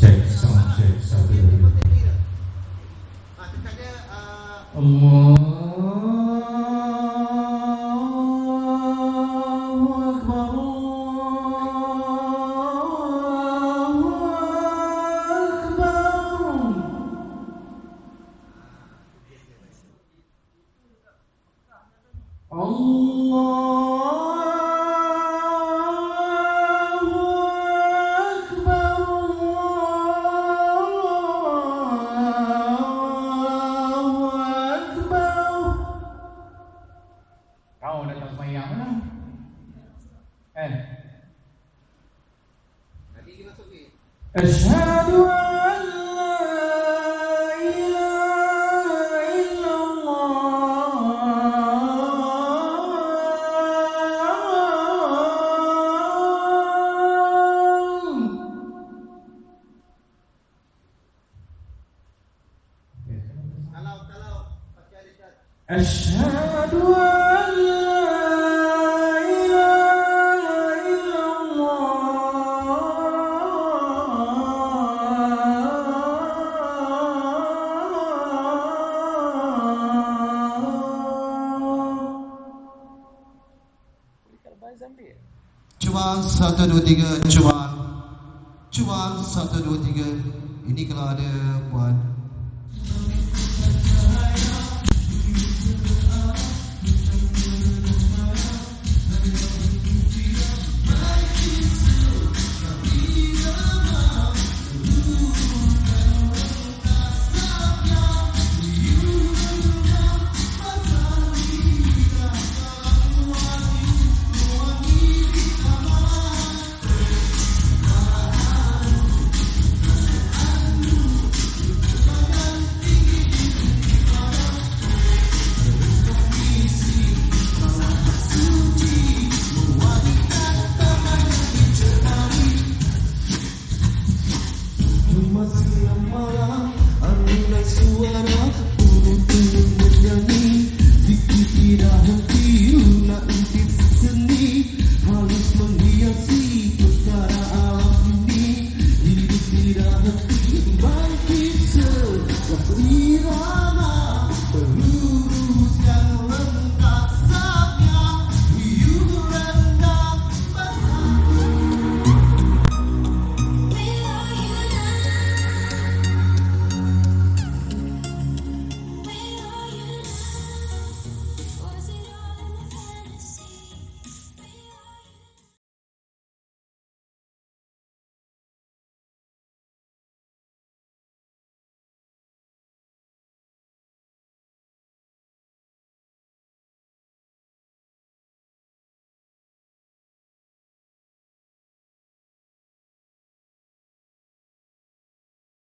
Cek, sound check, 1, 2, 3. Tekan dia Allah. Kau datang semayang lah. nanti dia masuk ni. Asyhadu an la ilaha illallah. Kalau pakai dekat Asyhadu an la ilaha illallah. Cuan 1, 2, 3. Cuan 1, 2, 3. Ini kalau ada buat suara burung-burung bernyanyi, zikir tidak henti, lunak intip seni, halus menghiasi pesara alam ini, hidup tidak henti, bangkit sebuah irama.